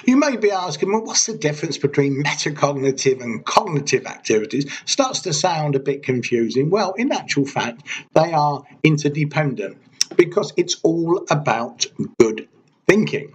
You may be asking, well, what's the difference between metacognitive and cognitive activities? Starts to sound a bit confusing. Well, in actual fact, they are interdependent because it's all about good thinking.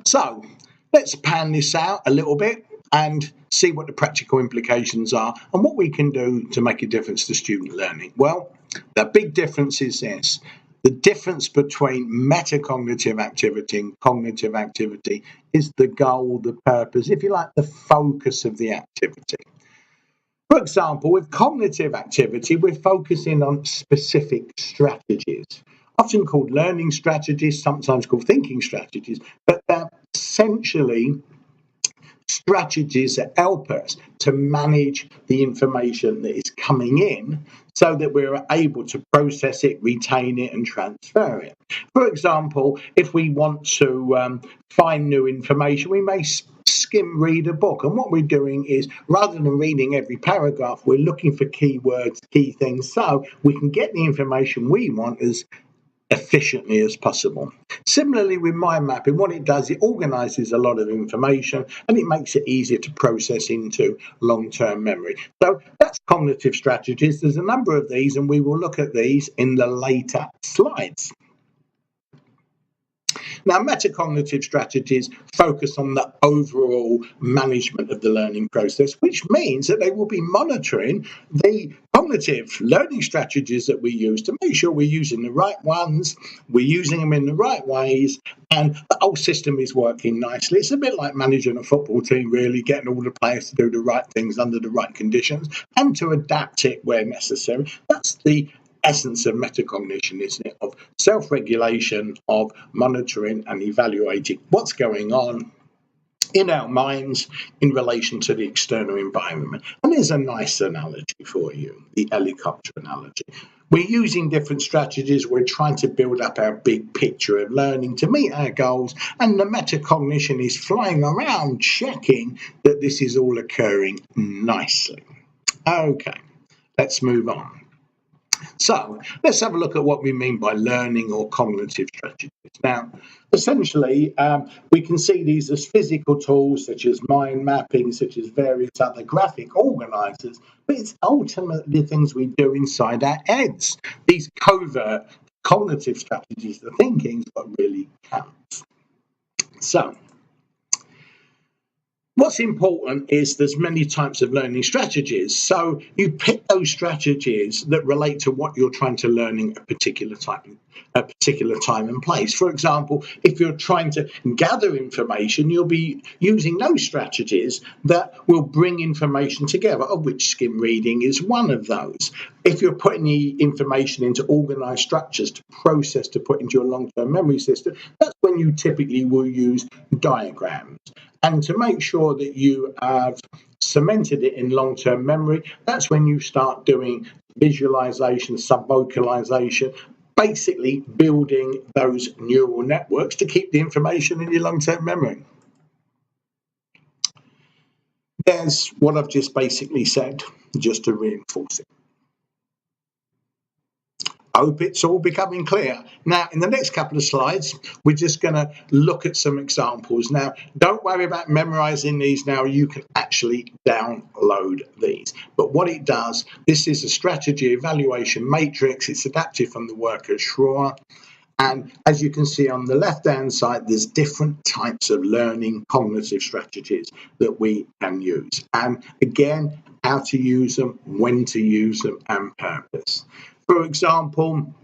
So let's pan this out a little bit and see what the practical implications are and what we can do to make a difference to student learning. Well, the big difference is this. The difference between metacognitive activity and cognitive activity is the goal, the purpose, if you like, the focus of the activity. For example, with cognitive activity, we're focusing on specific strategies, often called learning strategies, sometimes called thinking strategies, but they're essentially strategies that help us to manage the information that is coming in so that we're able to process it, retain it, and transfer it. For example, if we want to find new information, we may skim read a book. And what we're doing is, rather than reading every paragraph, we're looking for keywords, key things, so we can get the information we want as efficiently as possible. Similarly with mind mapping, what it does, it organizes a lot of information and it makes it easier to process into long-term memory. So that's cognitive strategies. There's a number of these and we will look at these in the later slides. Now, metacognitive strategies focus on the overall management of the learning process, which means that they will be monitoring the cognitive learning strategies that we use to make sure we're using the right ones, we're using them in the right ways, and the whole system is working nicely. It's a bit like managing a football team, really, getting all the players to do the right things under the right conditions and to adapt it where necessary. That's the essence of metacognition, isn't it? Of self-regulation, of monitoring and evaluating what's going on in our minds in relation to the external environment. And there's a nice analogy for you, the helicopter analogy. We're using different strategies. We're trying to build up our big picture of learning to meet our goals. And the metacognition is flying around checking that this is all occurring nicely. Okay, let's move on. So let's have a look at what we mean by learning or cognitive strategies. Now, essentially, we can see these as physical tools such as mind mapping, such as various other graphic organizers, but it's ultimately the things we do inside our heads. These covert cognitive strategies, the thinking is what really counts. So, what's important is there's many types of learning strategies. So you pick those strategies that relate to what you're trying to learn in a particular time and place. For example, if you're trying to gather information, you'll be using those strategies that will bring information together, of which skim reading is one of those. If you're putting the information into organized structures to process, to put into your long-term memory system, that's when you typically will use diagrams. And to make sure that you have cemented it in long-term memory, that's when you start doing visualization, subvocalization, basically building those neural networks to keep the information in your long-term memory. There's what I've just basically said, just to reinforce it. I hope it's all becoming clear. Now, in the next couple of slides, we're just going to look at some examples. Now, don't worry about memorizing these now. You can actually download these. But what it does, this is a strategy evaluation matrix. It's adapted from the work of Schroer. And as you can see on the left-hand side, there's different types of learning cognitive strategies that we can use. And again, how to use them, when to use them, and purpose. For example,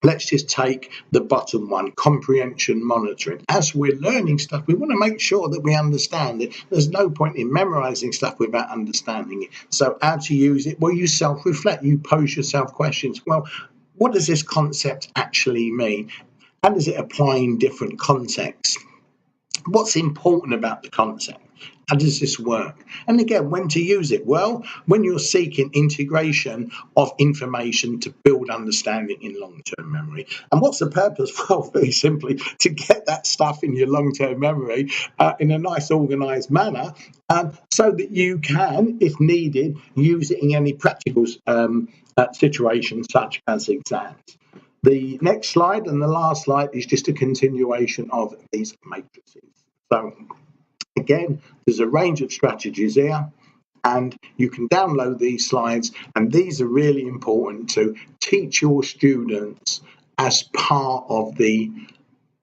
let's just take the bottom one, comprehension monitoring. As we're learning stuff, we want to make sure that we understand it. There's no point in memorizing stuff without understanding it. So how to use it? Well, you self-reflect, you pose yourself questions. Well, what does this concept actually mean? How does it apply in different contexts? What's important about the concept? How does this work? And again, when to use it? Well, when you're seeking integration of information to build understanding in long-term memory. And what's the purpose? Well, very simply, to get that stuff in your long-term memory in a nice organized manner so that you can, if needed, use it in any practical situations such as exams. The next slide and the last slide is just a continuation of these matrices. So again, there's a range of strategies here, and you can download these slides, and these are really important to teach your students as part of the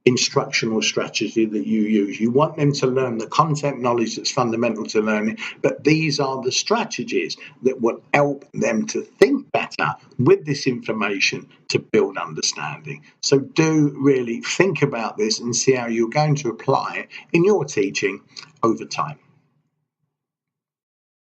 instructional strategy that you use. You want them to learn the content knowledge that's fundamental to learning, but these are the strategies that will help them to think better with this information to build understanding. So do really think about this and see how you're going to apply it in your teaching over time.